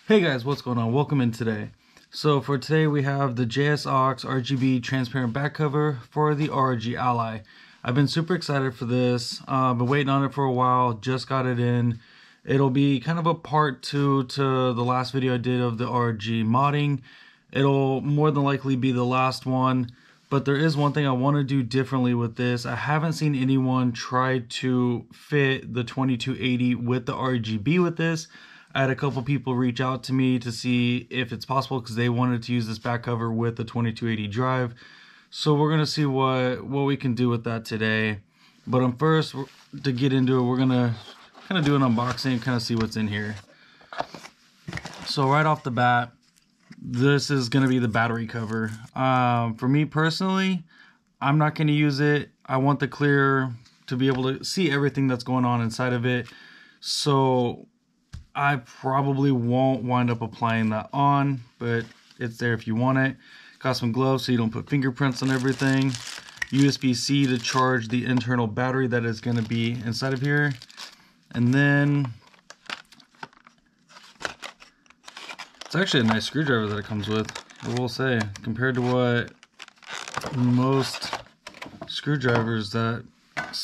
Hey guys, what's going on? Welcome in today. So for today we have the JSOX RGB transparent back cover for the ROG Ally. I've been super excited for this. Been waiting on it for a while, just got it in. It'll be kind of a part 2 to the last video I did of the ROG modding. It'll more than likely be the last one, but there is one thing I want to do differently with this. I haven't seen anyone try to fit the 2280 with the RGB with this. I had a couple people reach out to me to see if it's possible because they wanted to use this back cover with the 2280 drive. So we're gonna see what we can do with that today. But first, to get into it, we're gonna kind of do an unboxing and kind of see what's in here. So right off the bat, this is gonna be the battery cover. For me personally, I'm not gonna use it. I want the clear to be able to see everything that's going on inside of it. So I probably won't wind up applying that on, but it's there if you want it. Got some gloves so you don't put fingerprints on everything. USB-C to charge the internal battery that is going to be inside of here. And then it's actually a nice screwdriver that it comes with, I will say, compared to what most screwdrivers that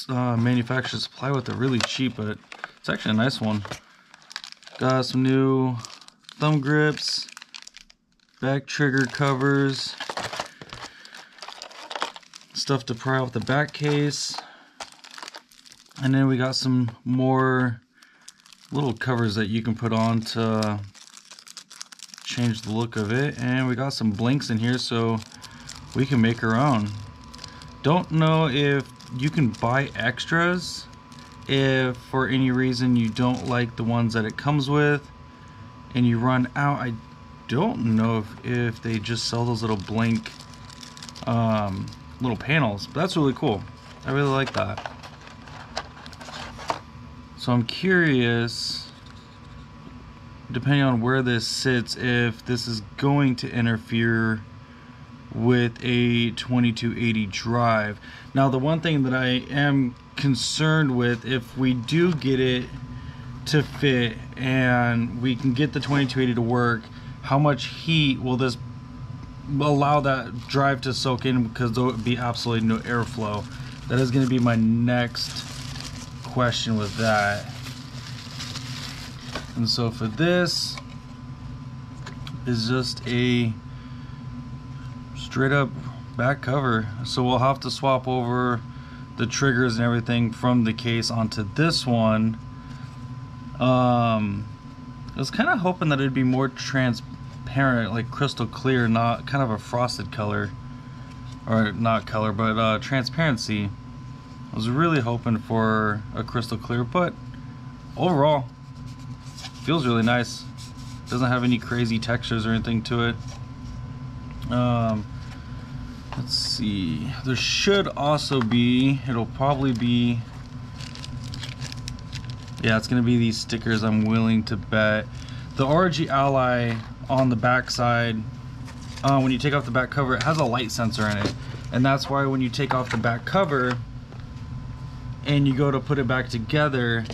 manufacturers supply with are really cheap, but it's actually a nice one. Got some new thumb grips, back trigger covers, stuff to pry off the back case, and then we got some more little covers that you can put on to change the look of it, and we got some blinks in here so we can make our own. Don't know if you can buy extras if for any reason you don't like the ones that it comes with and you run out. I don't know if they just sell those little blank little panels, but that's really cool. I really like that. So I'm curious, depending on where this sits, if this is going to interfere with a 2280 drive. Now the one thing that I am concerned with, if we do get it to fit and we can get the 2280 to work, how much heat will this allow that drive to soak in, because there would be absolutely no airflow. That is going to be my next question with that. And so for this is just a straight up back cover, so we'll have to swap over the triggers and everything from the case onto this one. I was kind of hoping that it'd be more transparent, like crystal clear, not kind of a frosted color, or not color, but transparency. I was really hoping for a crystal clear, but overall feels really nice. Doesn't have any crazy textures or anything to it. Let's see, there should also be, it'll probably be, yeah, it's gonna be these stickers, I'm willing to bet. The ROG Ally on the back side, when you take off the back cover, it has a light sensor in it, and that's why when you take off the back cover and you go to put it back together,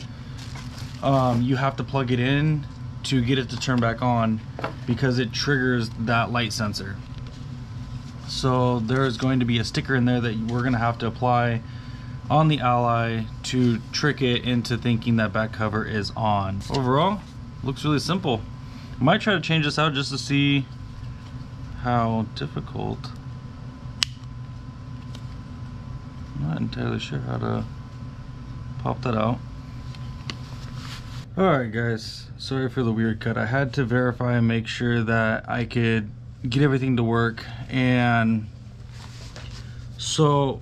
you have to plug it in to get it to turn back on, because it triggers that light sensor. So there is going to be a sticker in there that we're going to have to apply on the Ally to trick it into thinking that back cover is on. Overall, looks really simple. I might try to change this out just to see how difficult. I'm not entirely sure how to pop that out. Alright guys, sorry for the weird cut. I had to verify and make sure that I could get everything to work, and so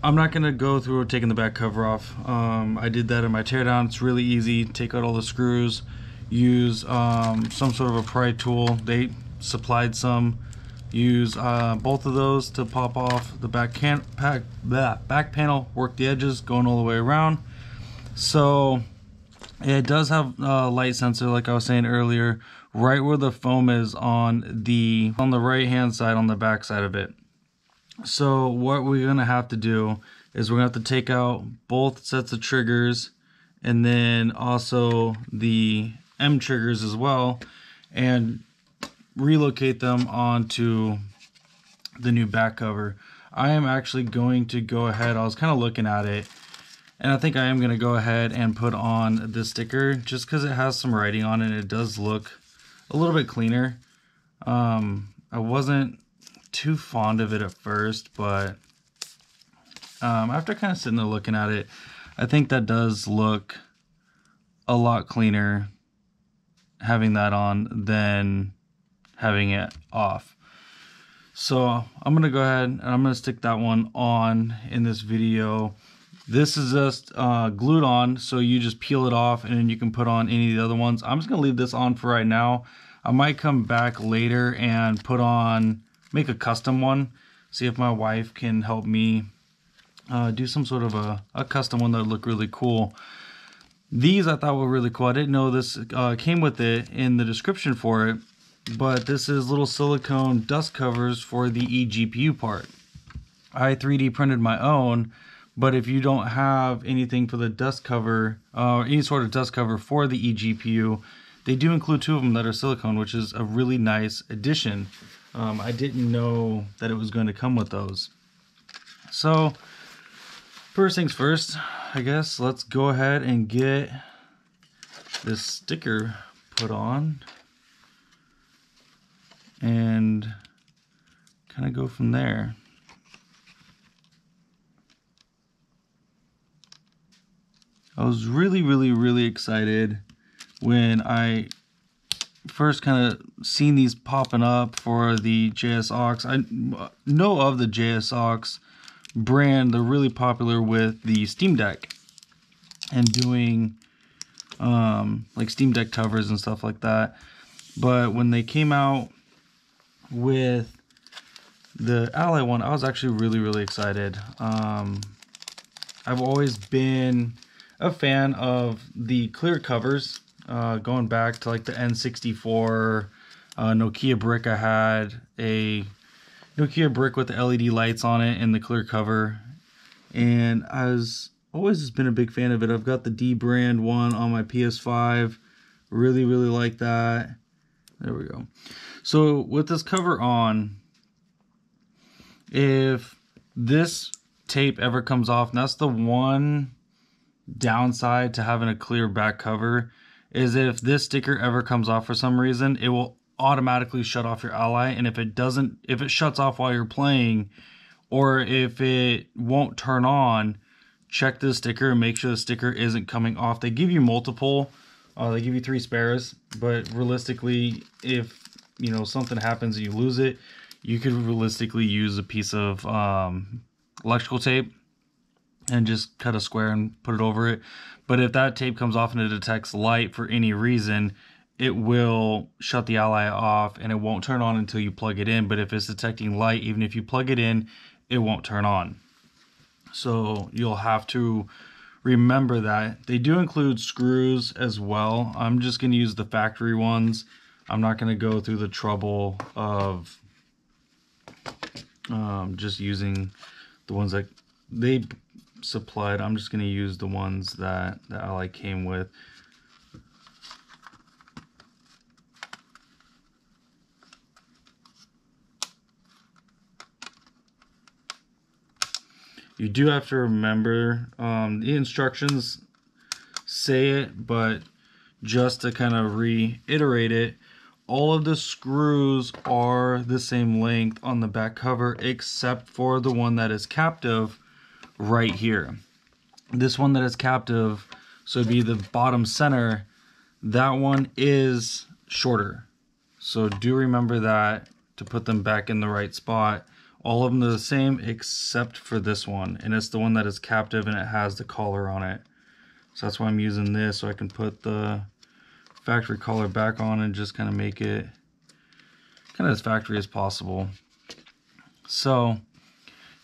I'm not gonna go through taking the back cover off. I did that in my teardown. It's really easy. Take out all the screws, use some sort of a pry tool. They supplied some. Use both of those to pop off the back panel, work the edges going all the way around. So it does have a light sensor, like I was saying earlier, right where the foam is on the right hand side, on the back side of it. So what we're gonna have to do is we're gonna have to take out both sets of triggers, and then also the M triggers as well, and relocate them onto the new back cover. I am actually going to go ahead, I was kind of looking at it, and I think I am going to go ahead and put on this sticker just because it has some writing on it and it does look a little bit cleaner. I wasn't too fond of it at first, but after kind of sitting there looking at it, I think that does look a lot cleaner having that on than having it off. So I'm gonna go ahead and I'm gonna stick that one on in this video. This is just glued on, so you just peel it off and then you can put on any of the other ones. I'm just gonna leave this on for right now. I might come back later and make a custom one, see if my wife can help me do some sort of a custom one that would look really cool. These I thought were really cool. I didn't know this came with it in the description for it, but this is little silicone dust covers for the eGPU part. I 3D printed my own, but if you don't have anything for the dust cover, or any sort of dust cover for the eGPU, they do include 2 of them that are silicone, which is a really nice addition. I didn't know that it was going to come with those. So first things first, I guess let's go ahead and get this sticker put on and kind of go from there. I was really excited when I first kind of seen these popping up for the JSOX. I know of the JSOX brand. They're really popular with the Steam Deck and doing like Steam Deck covers and stuff like that. But when they came out with the Ally one, I was actually really excited. I've always been a fan of the clear covers, going back to like the N64 Nokia brick. I had a Nokia brick with the LED lights on it and the clear cover, and I was always just been a big fan of it. I've got the D brand one on my PS5. Really like that. There we go. So with this cover on, if this tape ever comes off, and that's the one downside to having a clear back cover, is if this sticker ever comes off for some reason, it will automatically shut off your Ally. And if it shuts off while you're playing, or if it won't turn on, check this sticker and make sure the sticker isn't coming off. They give you multiple, they give you 3 spares, but realistically, if you know something happens and you lose it, you could realistically use a piece of electrical tape and just cut a square and put it over it. But if that tape comes off and it detects light for any reason, it will shut the Ally off and it won't turn on until you plug it in. But if it's detecting light, even if you plug it in, it won't turn on. So you'll have to remember that. They do include screws as well. I'm just going to use the factory ones. I'm not going to go through the trouble of just using the ones that they supplied. I'm just going to use the ones that the Ally came with. You do have to remember, the instructions say it, but just to kind of reiterate it, all of the screws are the same length on the back cover except for the one that is captive right here. This one that is captive, so it'd be the bottom center, that one is shorter. So do remember that to put them back in the right spot. All of them are the same except for this one, and it's the one that is captive and it has the collar on it. So that's why I'm using this, so I can put the factory collar back on and just kind of make it kind of as factory as possible. So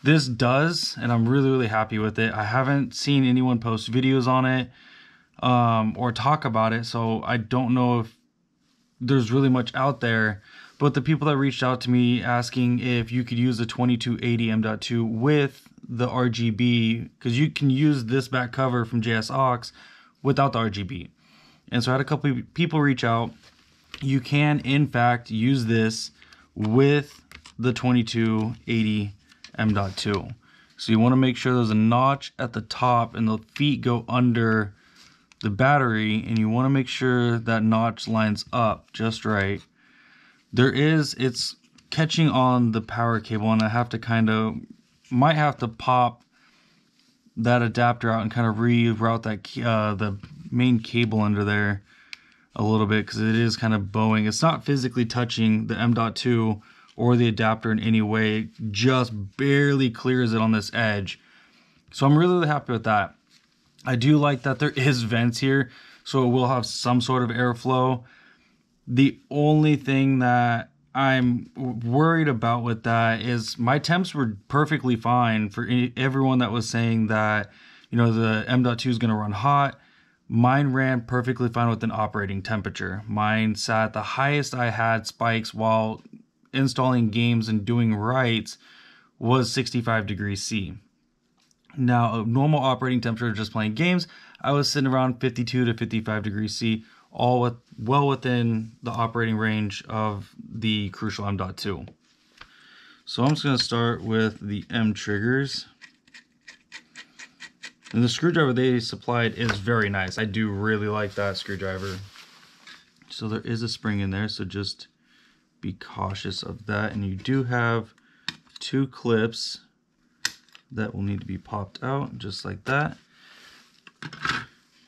this does, and I'm really happy with it. I haven't seen anyone post videos on it or talk about it, so I don't know if there's really much out there. But the people that reached out to me asking if you could use the 2280 M.2 with the RGB, because you can use this back cover from JSOX without the RGB. And so I had a couple of people reach out you can in fact use this with the 2280 M.2. So you want to make sure there's a notch at the top and the feet go under the battery, and you want to make sure that notch lines up just right. It's catching on the power cable, and I have to might have to pop that adapter out and kind of reroute that the main cable under there a little bit, because it is kind of bowing. It's not physically touching the M.2 or the adapter in any way. It just barely clears it on this edge. So I'm really happy with that. I do like that there is vents here, so it will have some sort of airflow. The only thing that I'm worried about with that is my temps were perfectly fine for everyone that was saying that, you know, the M.2 is going to run hot. Mine ran perfectly fine with an operating temperature. Mine sat the highest I had spikes while installing games and doing writes was 65 degrees C. Now, a normal operating temperature just playing games, I was sitting around 52 to 55 degrees C, all well within the operating range of the Crucial M.2. So I'm just going to start with the M triggers. And the screwdriver they supplied is very nice. I do really like that screwdriver. So there is a spring in there, so just be cautious of that. And you do have 2 clips that will need to be popped out, just like that.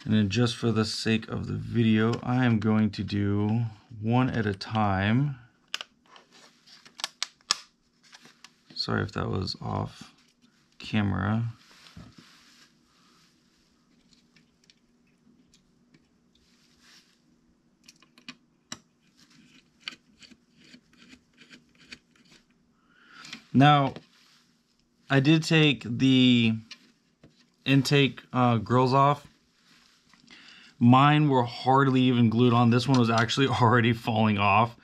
And then just for the sake of the video, I am going to do one at a time. Sorry if that was off camera. Now, I did take the intake grills off. Mine were hardly even glued on. This one was actually already falling off.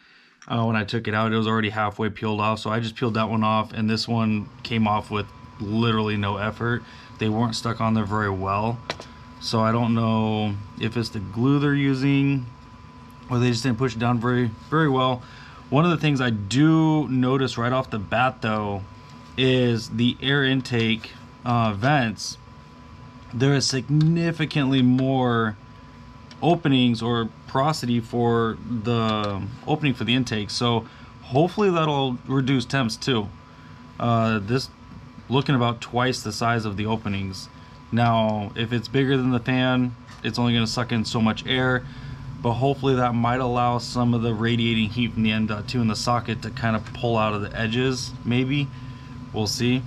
When I took it out, it was already halfway peeled off. So I just peeled that one off, and this one came off with literally no effort. They weren't stuck on there very well. So I don't know if it's the glue they're using or they just didn't push it down very well. One of the things I do notice right off the bat though is the air intake vents. There is significantly more openings or porosity for the opening for the intake, so hopefully that'll reduce temps too. This looking about twice the size of the openings. Now if it's bigger than the fan, it's only going to suck in so much air, but hopefully that might allow some of the radiating heat from the M.2 in the socket to kind of pull out of the edges. Maybe we'll see,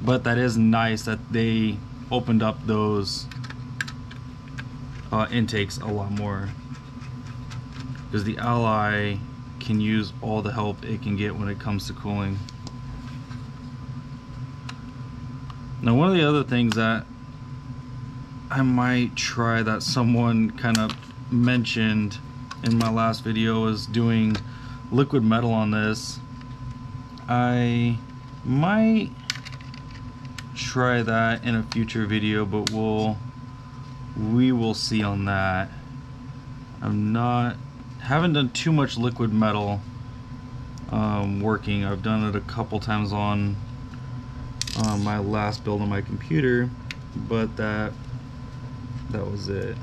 but that is nice that they opened up those intakes a lot more, because the Ally can use all the help it can get when it comes to cooling. Now, one of the other things that I might try that someone kind of mentioned in my last video is doing liquid metal on this. I might try that in a future video, but we will see on that. Haven't done too much liquid metal working. I've done it a couple times on my last build on my computer, but that was it.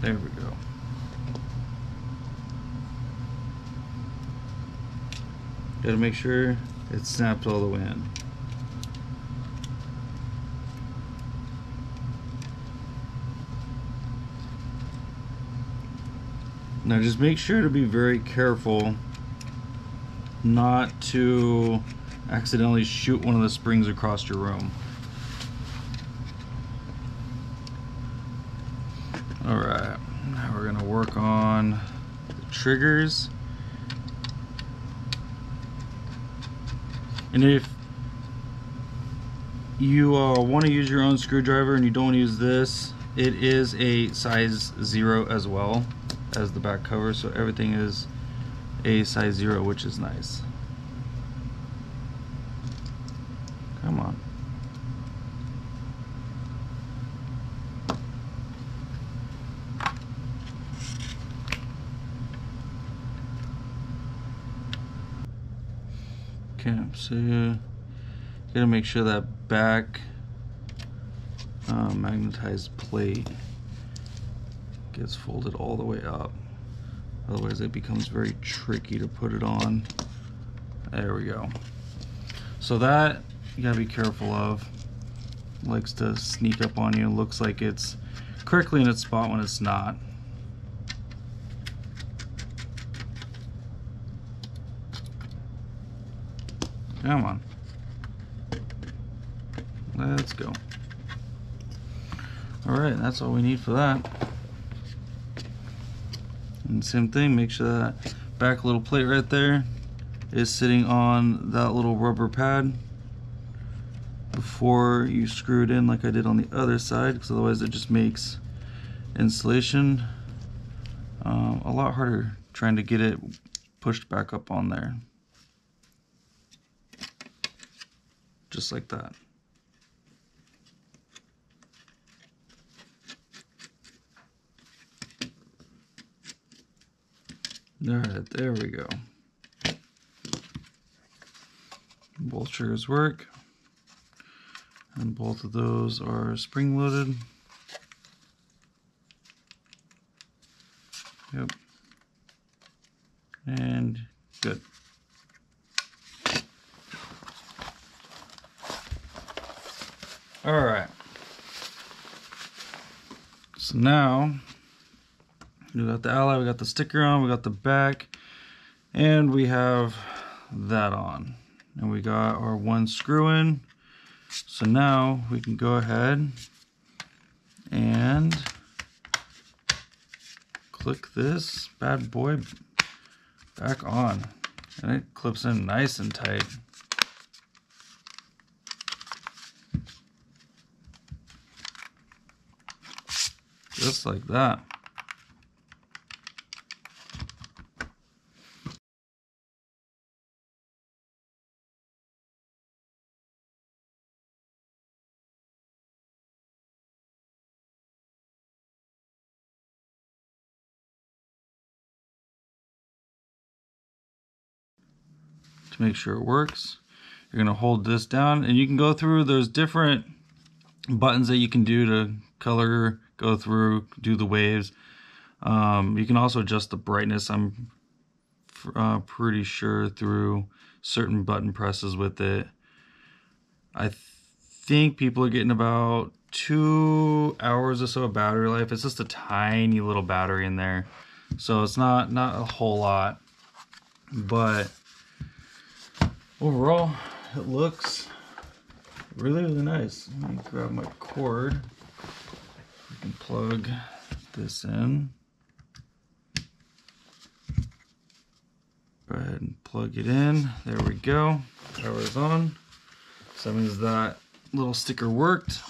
There we go. Gotta make sure it snaps all the way in. Now just make sure to be very careful not to accidentally shoot one of the springs across your room. Alright, now we're gonna work on the triggers. And if you want to use your own screwdriver and you don't use this, it is a size 0 as well. as the back cover, so everything is a size 0, which is nice. Come on. Okay, so gotta make sure that back magnetized plate gets folded all the way up. Otherwise it becomes very tricky to put it on. There we go. So that you gotta be careful of. Likes to sneak up on you. Looks like it's correctly in its spot when it's not. Come on. Let's go. Alright, that's all we need for that. And same thing, make sure that back little plate right there is sitting on that little rubber pad before you screw it in like I did on the other side, because otherwise it just makes installation a lot harder trying to get it pushed back up on there. Just like that. Alright, there we go. Both triggers work, and both of those are spring loaded. Yep. And good. Alright. So now we got the Ally, we got the sticker on, we got the back, and we have that on. And we got our one screw in. So now we can go ahead and click this bad boy back on. And it clips in nice and tight. Just like that. To make sure it works, you're gonna hold this down, and you can go through, there's different buttons that you can do to color, go through, do the waves. You can also adjust the brightness, I'm pretty sure, through certain button presses with it. I think people are getting about 2 hours or so of battery life. It's just a tiny little battery in there, so it's not a whole lot, but overall it looks really nice. Let me grab my cord. I can plug this in. Go ahead and plug it in. There we go. Power is on. So that means that little sticker worked.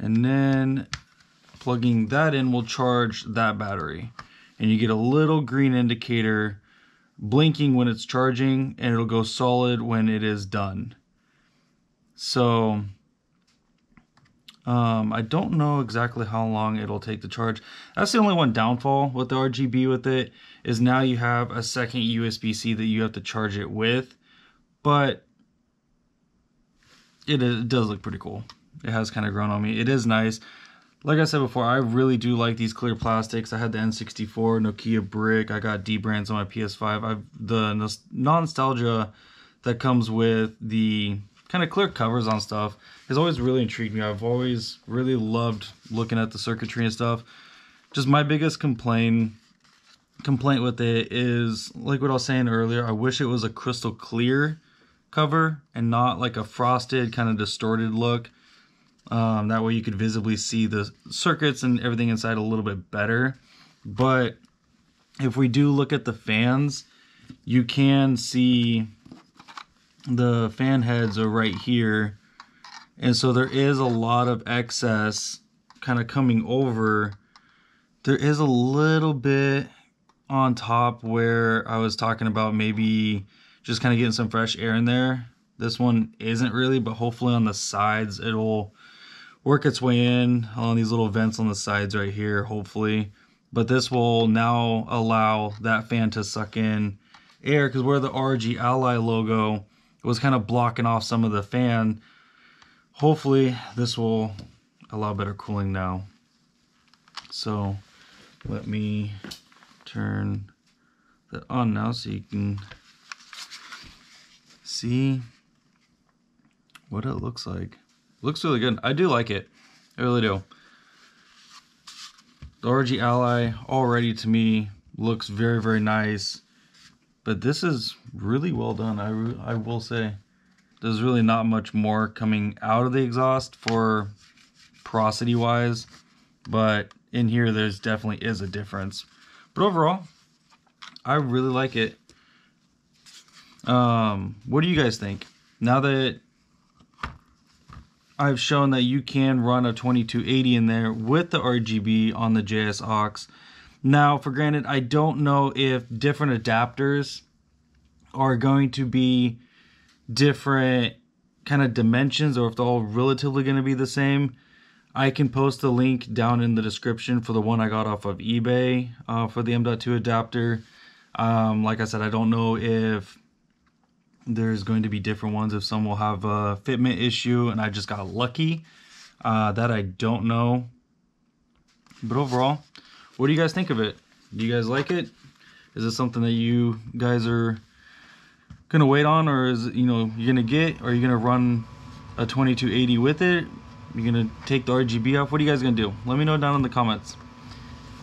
And then plugging that in will charge that battery. And you get a little green indicator blinking when it's charging, and it'll go solid when it is done. So I don't know exactly how long it'll take to charge. That's the only one downfall with the RGB with it, is now you have a second USB-C that you have to charge it with, but it does look pretty cool. It has kind of grown on me. It is nice. Like I said before, I really do like these clear plastics. I had the N64, Nokia brick. I got D-brands on my PS5. The nostalgia that comes with the kind of clear covers on stuff has always really intrigued me. I've always really loved looking at the circuitry and stuff. Just my biggest complaint with it is, like what I was saying earlier, I wish it was a crystal clear cover and not like a frosted kind of distorted look. That way you could visibly see the circuits and everything inside a little bit better. But if we do look at the fans, you can see the fan heads are right here, and so there is a lot of excess kind of coming over There is a little bit on top where I was talking about maybe just kind of getting some fresh air in there. This one isn't really, but hopefully on the sides it'll work its way in on these little vents on the sides right here, hopefully. But this will now allow that fan to suck in air, because where the ROG Ally logo was kind of blocking off some of the fan, hopefully this will allow better cooling now. So let me turn that on now so you can see what it looks like. Looks really good. I do like it. I really do. The ROG Ally already to me looks very, very nice. But this is really well done, I will say. There's really not much more coming out of the exhaust for porosity wise. But in here there's definitely is a difference. But overall, I really like it. What do you guys think? Now that I've shown that you can run a 2280 in there with the RGB on the JS aux. Now, for granted, I don't know if different adapters are going to be different kind of dimensions, or if they're all relatively going to be the same. I can post a link down in the description for the one I got off of eBay for the M.2 adapter. Like I said, I don't know if there's going to be different ones, if some will have a fitment issue and I just got lucky. That I don't know. But overall, what do you guys think of it? Do you guys like it? Is this something that you guys are gonna wait on, or is it, you're gonna get, or are you gonna run a 2280 with it? You're gonna take the RGB off? What are you guys gonna do? Let me know down in the comments.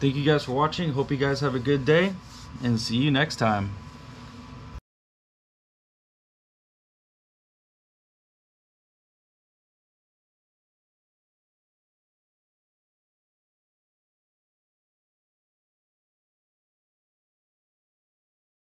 Thank you guys for watching. Hope you guys have a good day, and see you next time.